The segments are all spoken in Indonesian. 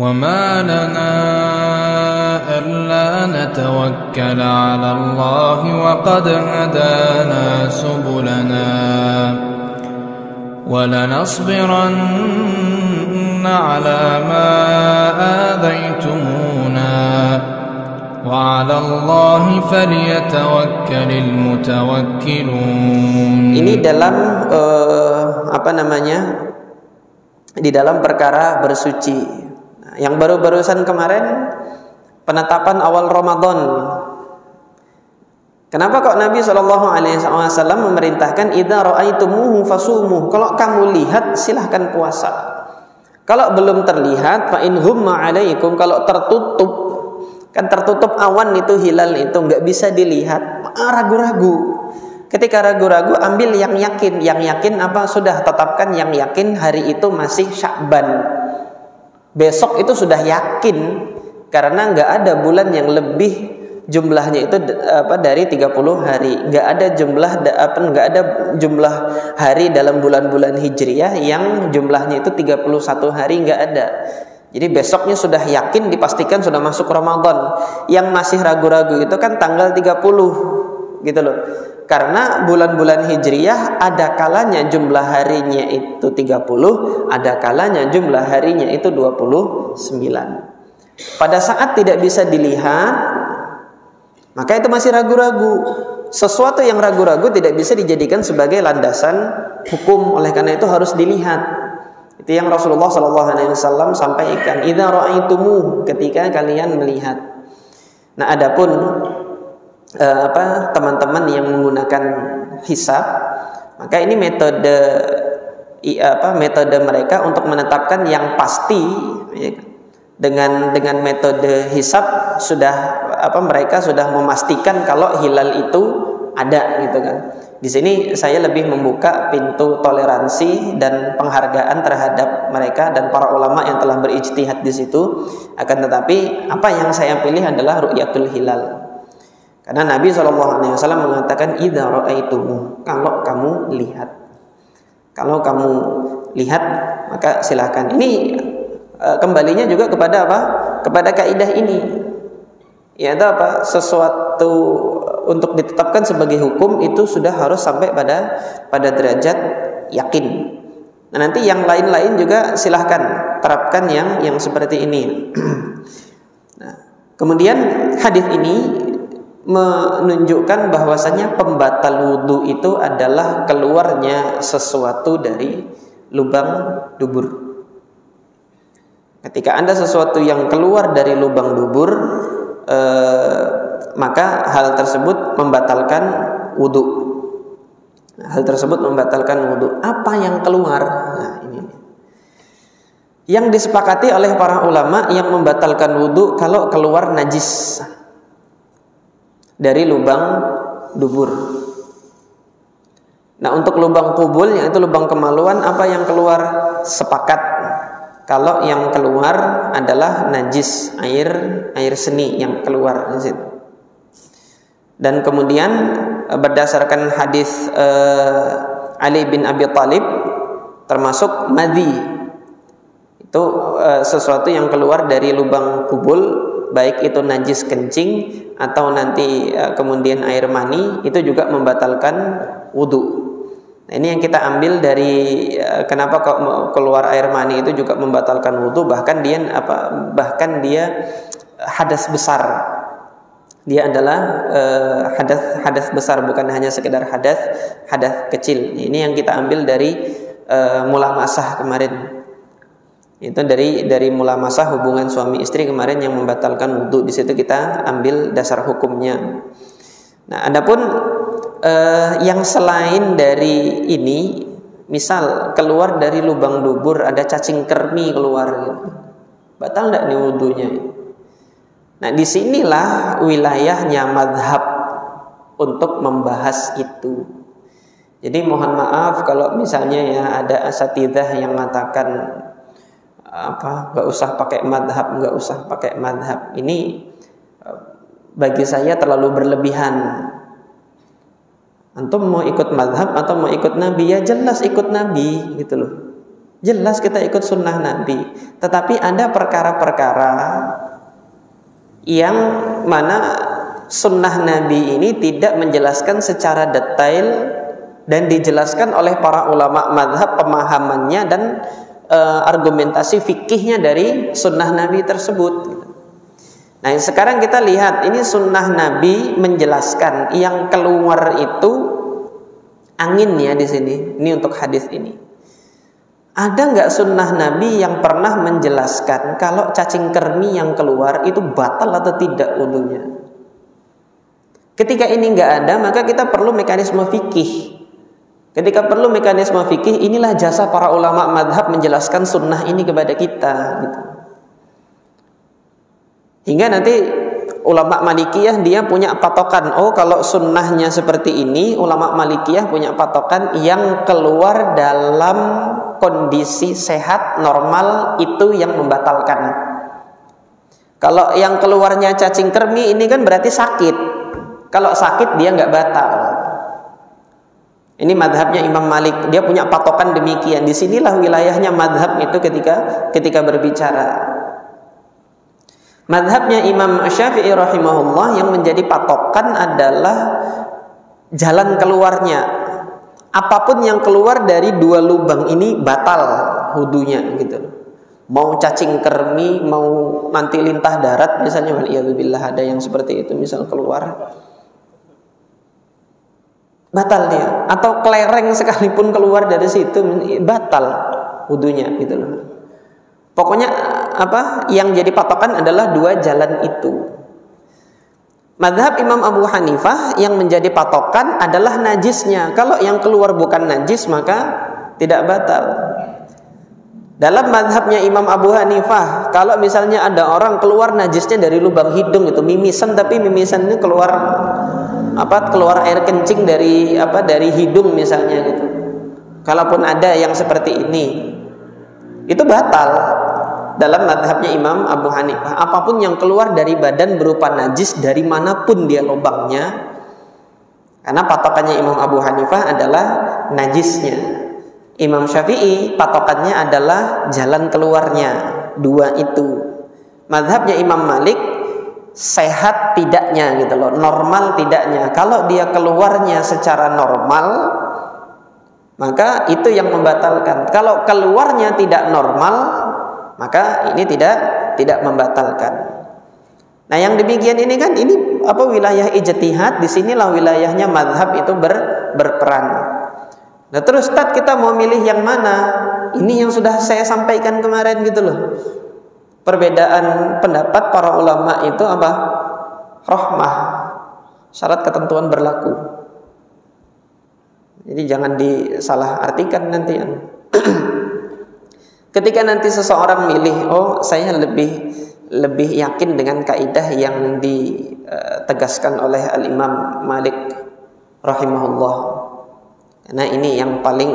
وَمَا لَنَا أَلَّا نَتَوَكَّلَ عَلَى اللَّهِ وَقَدْ هَدَانَا سُبُلَنَا وَلَنَصْبِرَنَّ عَلَى مَا آذَيْتُمُونَا وَعَلَى اللَّهِ فَلْيَتَوَكَّلِ الْمُتَوَكِّلُونَ. Ini dalam di dalam perkara bersuci. Yang baru-barusan kemarin penetapan awal Ramadan. Kenapa kok Nabi SAW memerintahkan idza ra'aitumuhu fasumuh? Kalau kamu lihat silahkan puasa. Kalau belum terlihat fa in ghumma 'alaikum, kalau tertutup, kan tertutup awan itu hilal itu nggak bisa dilihat, ragu-ragu. Ketika ragu-ragu ambil yang yakin. Yang yakin apa? Sudah tetapkan yang yakin hari itu masih Sya'ban. Besok itu sudah yakin karena nggak ada bulan yang lebih jumlahnya itu dari 30 hari. Nggak ada jumlah hari dalam bulan-bulan Hijriyah yang jumlahnya itu 31 hari, nggak ada. Jadi besoknya sudah yakin dipastikan sudah masuk Ramadan. Yang masih ragu-ragu itu kan tanggal 30 gitu loh. Karena bulan-bulan Hijriyah ada kalanya jumlah harinya itu 30, ada kalanya jumlah harinya itu 29. Pada saat tidak bisa dilihat, maka itu masih ragu-ragu. Sesuatu yang ragu-ragu tidak bisa dijadikan sebagai landasan hukum, oleh karena itu harus dilihat. Itu yang Rasulullah SAW sampaikan, idza ra'aitumuh, ketika kalian melihat. Nah, adapun teman-teman yang menggunakan hisab, maka ini metode mereka untuk menetapkan yang pasti, ya. Dengan metode hisab mereka sudah memastikan kalau hilal itu ada gitu kan. Di sini saya lebih membuka pintu toleransi dan penghargaan terhadap mereka dan para ulama yang telah berijtihad di situ. Akan tetapi apa yang saya pilih adalah ru'yatul hilal. Karena Nabi SAW mengatakan idza ra'aitumu, kalau kamu lihat. Kalau kamu lihat maka silakan. Ini kembalinya juga kepada apa? Kepada kaidah ini. Yaitu apa? Sesuatu untuk ditetapkan sebagai hukum itu sudah harus sampai pada derajat yakin. Nah, nanti yang lain-lain juga silahkan terapkan yang seperti ini. Nah, kemudian hadis ini menunjukkan bahwasanya pembatal wudu itu adalah keluarnya sesuatu dari lubang dubur. Ketika ada sesuatu yang keluar dari lubang dubur, maka hal tersebut membatalkan wudu. Hal tersebut membatalkan wudu. Apa yang keluar? Nah, ini. Yang disepakati oleh para ulama yang membatalkan wudu kalau keluar najis dari lubang dubur. Nah, untuk lubang kubul, yaitu lubang kemaluan, apa yang keluar? Sepakat kalau yang keluar adalah najis, air seni yang keluar di situ. Dan kemudian berdasarkan hadis Ali bin Abi Thalib, termasuk madhi, itu sesuatu yang keluar dari lubang kubul, baik itu najis kencing atau nanti kemudian air mani, itu juga membatalkan wudu. Nah, ini yang kita ambil dari kenapa kok keluar air mani itu juga membatalkan wudu, bahkan dia hadas besar. Dia adalah hadas besar, bukan hanya sekedar hadas kecil. Ini yang kita ambil dari mulamasah kemarin. Itu dari mulamasah hubungan suami istri kemarin yang membatalkan wudu. Di situ kita ambil dasar hukumnya. Nah, adapun yang selain dari ini, misal keluar dari lubang dubur ada cacing kremi keluar gitu. Batal enggak nih wudunya? Nah, disinilah wilayahnya mazhab untuk membahas itu. Jadi mohon maaf kalau misalnya ya ada asatidzah yang mengatakan nggak usah pakai madhab. Ini bagi saya terlalu berlebihan. Antum mau ikut madhab atau mau ikut Nabi? Ya jelas ikut Nabi gitu loh. Jelas kita ikut sunnah Nabi. Tetapi ada perkara-perkara yang mana sunnah Nabi ini tidak menjelaskan secara detail dan dijelaskan oleh para ulama mazhab pemahamannya dan argumentasi fikihnya dari sunnah Nabi tersebut. Nah, sekarang kita lihat ini sunnah Nabi menjelaskan yang keluar itu angin ya di sini. Ini untuk hadis ini. Ada nggak sunnah Nabi yang pernah menjelaskan kalau cacing kremi yang keluar itu batal atau tidak wudunya? Ketika ini nggak ada, maka kita perlu mekanisme fikih. Ketika perlu mekanisme fikih, inilah jasa para ulama madhab menjelaskan sunnah ini kepada kita. Gitu. Hingga nanti ulama Malikiyah dia punya patokan. Oh, kalau sunnahnya seperti ini, ulama Malikiyah punya patokan yang keluar dalam kondisi sehat normal itu yang membatalkan. Kalau yang keluarnya cacing kremi ini kan berarti sakit. Kalau sakit dia nggak batal. Ini madhabnya Imam Malik. Dia punya patokan demikian. Disinilah wilayahnya madhab itu ketika berbicara. Madhabnya Imam Syafi'i rahimahullah yang menjadi patokan adalah jalan keluarnya. Apapun yang keluar dari dua lubang ini batal wudunya gitu. Mau cacing kremi, mau nanti lintah darat misalnya, waliyadzubillah ada yang seperti itu misal keluar, batal dia. Atau kelereng sekalipun keluar dari situ batal wudunya gitu loh. Pokoknya yang jadi patokan adalah dua jalan itu. Mazhab Imam Abu Hanifah yang menjadi patokan adalah najisnya. Kalau yang keluar bukan najis maka tidak batal. Dalam mazhabnya Imam Abu Hanifah, kalau misalnya ada orang keluar najisnya dari lubang hidung itu mimisan, tapi mimisannya keluar air kencing dari hidung misalnya gitu. Kalaupun ada yang seperti ini, itu batal. Dalam madhabnya Imam Abu Hanifah, apapun yang keluar dari badan berupa najis dari manapun dia lubangnya, karena patokannya Imam Abu Hanifah adalah najisnya. Imam Syafi'i patokannya adalah jalan keluarnya, dua itu. Madhabnya Imam Malik sehat tidaknya gitu loh, normal tidaknya. Kalau dia keluarnya secara normal, maka itu yang membatalkan. Kalau keluarnya tidak normal, maka ini tidak membatalkan. Nah, yang demikian ini kan wilayah ijtihad, disinilah wilayahnya madhab itu berperan. Nah, terus kita mau milih yang mana? Ini yang sudah saya sampaikan kemarin gitu loh. Perbedaan pendapat para ulama itu rahmah, syarat ketentuan berlaku. Jadi jangan disalah artikan nanti. Ketika nanti seseorang milih, saya lebih yakin dengan kaidah yang ditegaskan oleh Al-Imam Malik rahimahullah. Karena ini yang paling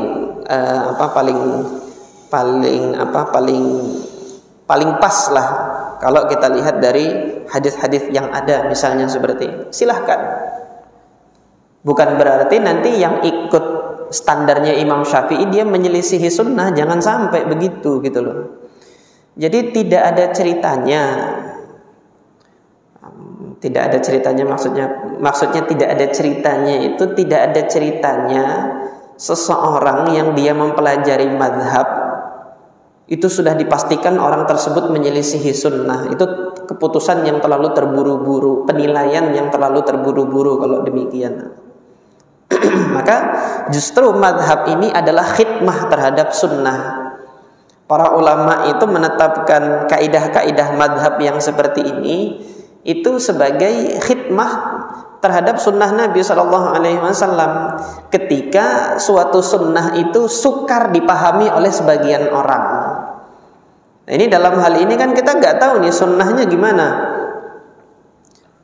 pas lah kalau kita lihat dari hadis-hadis yang ada misalnya seperti ini. Silahkan. Bukan berarti nanti yang ikut standarnya Imam Syafi'i dia menyelisihi sunnah, jangan sampai begitu gitu loh. Jadi tidak ada ceritanya maksudnya tidak ada ceritanya itu tidak ada ceritanya seseorang yang dia mempelajari madhab itu sudah dipastikan orang tersebut menyelisihi sunnah. Itu keputusan yang terlalu terburu-buru, penilaian yang terlalu terburu-buru kalau demikian. Maka justru madhab ini adalah khidmah terhadap sunnah. Para ulama itu menetapkan kaidah-kaidah madhab yang seperti ini itu sebagai khidmah terhadap sunnah Nabi SAW. Ketika suatu sunnah itu sukar dipahami oleh sebagian orang. Nah, ini dalam hal ini kan kita nggak tahu nih sunnahnya gimana.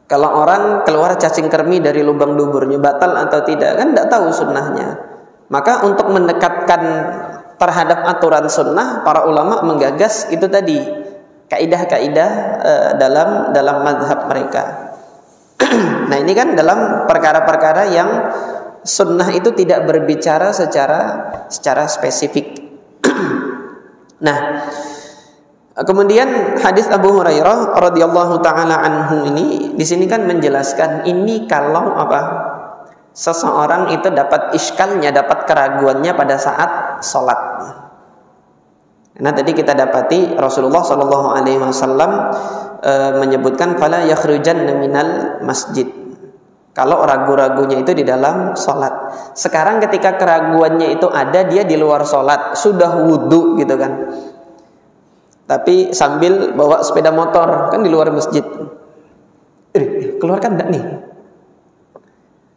Kalau orang keluar cacing kremi dari lubang duburnya batal atau tidak kan nggak tahu sunnahnya. Maka untuk mendekatkan terhadap aturan sunnah, para ulama menggagas itu tadi kaidah-kaidah dalam mazhab mereka. Nah, ini kan dalam perkara-perkara yang sunnah itu tidak berbicara secara spesifik. Nah, kemudian hadis Abu Hurairah radhiyallahu taala anhu ini di sini kan menjelaskan ini kalau seseorang itu dapat iskalnya, dapat keraguannya pada saat sholat. Nah, tadi kita dapati Rasulullah Shallallahu Alaihi Wasallam menyebutkan fala yakhrujanna minal masjid. Kalau ragu-ragunya itu di dalam sholat. Sekarang ketika keraguannya itu ada, dia di luar sholat, sudah wudhu gitu kan, tapi sambil bawa sepeda motor kan di luar masjid, keluarkan enggak nih?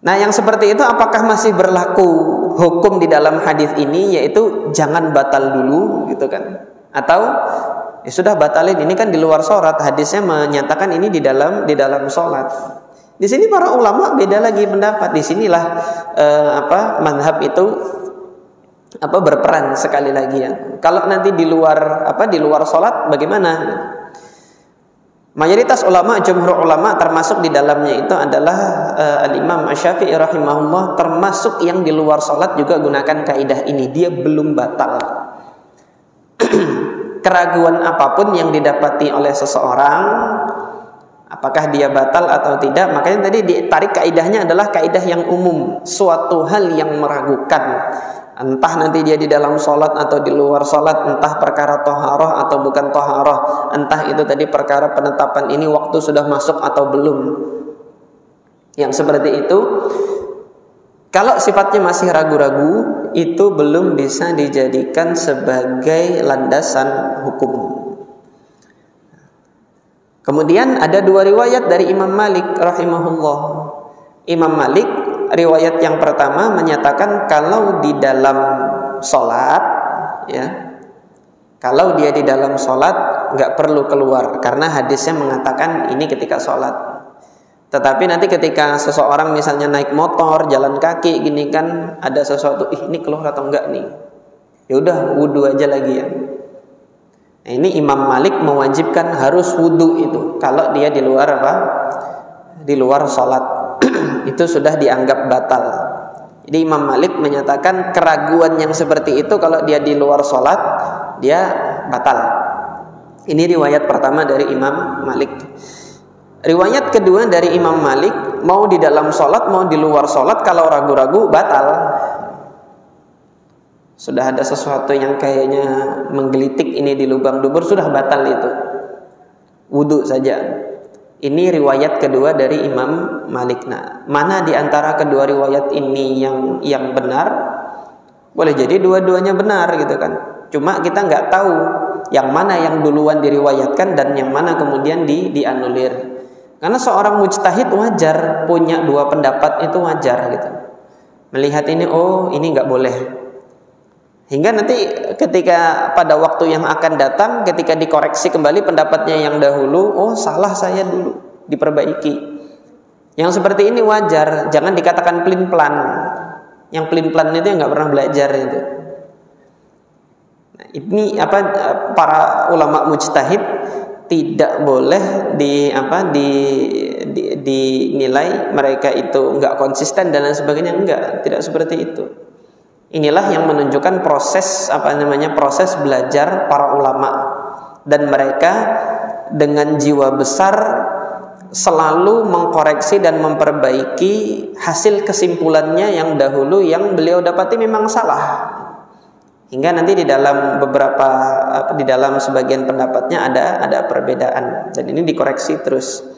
Nah, yang seperti itu apakah masih berlaku hukum di dalam hadis ini, yaitu jangan batal dulu gitu kan? Atau ya sudah batalin, ini kan di luar sholat, hadisnya menyatakan ini di dalam sholat. Di sini para ulama beda lagi pendapat. Di sinilah mazhab itu berperan sekali lagi ya. Kalau nanti di luar sholat bagaimana? Mayoritas ulama, jumhur ulama termasuk di dalamnya itu adalah Al-Imam Asy-Syafi'i rahimahullah, termasuk yang di luar sholat juga gunakan kaidah ini, dia belum batal. Keraguan apapun yang didapati oleh seseorang, apakah dia batal atau tidak, makanya tadi ditarik kaidahnya adalah kaidah yang umum, suatu hal yang meragukan, entah nanti dia di dalam sholat atau di luar sholat, entah perkara toharoh atau bukan toharoh, entah itu tadi perkara penetapan ini waktu sudah masuk atau belum. Yang seperti itu, kalau sifatnya masih ragu-ragu, itu belum bisa dijadikan sebagai landasan hukum. Kemudian ada dua riwayat dari Imam Malik rahimahullah. Imam Malik, riwayat yang pertama menyatakan kalau di dalam sholat, ya, kalau dia di dalam sholat nggak perlu keluar, karena hadisnya mengatakan ini ketika sholat. Tetapi nanti ketika seseorang misalnya naik motor, jalan kaki, gini kan ada sesuatu, ini keluar atau enggak nih? Ya udah wudu aja lagi ya. Nah, ini Imam Malik mewajibkan harus wudu itu kalau dia di luar di luar sholat. Itu sudah dianggap batal. Jadi Imam Malik menyatakan keraguan yang seperti itu kalau dia di luar sholat, dia batal. Ini riwayat pertama dari Imam Malik. Riwayat kedua dari Imam Malik, mau di dalam sholat mau di luar sholat, kalau ragu-ragu batal. Sudah ada sesuatu yang kayaknya menggelitik ini di lubang dubur, sudah batal itu, wudu saja. Ini riwayat kedua dari Imam Malik. Nah, mana di antara kedua riwayat ini yang benar? Boleh jadi dua-duanya benar gitu kan. Cuma kita nggak tahu yang mana yang duluan diriwayatkan dan yang mana kemudian dianulir. Karena seorang mujtahid wajar punya dua pendapat, itu wajar gitu. Melihat ini, oh ini nggak boleh. Hingga nanti ketika pada waktu yang akan datang, ketika dikoreksi kembali pendapatnya yang dahulu, oh salah saya dulu, diperbaiki. Yang seperti ini wajar, jangan dikatakan pelin-pelan. Yang pelin-pelan itu yang nggak pernah belajar itu. Nah, ini para ulama mujtahid tidak boleh dinilai mereka itu enggak konsisten dan lain sebagainya, tidak seperti itu. Inilah yang menunjukkan proses proses belajar para ulama, dan mereka dengan jiwa besar selalu mengkoreksi dan memperbaiki hasil kesimpulannya yang dahulu yang beliau dapati memang salah. Hingga nanti di dalam sebagian pendapatnya ada perbedaan, dan ini dikoreksi terus.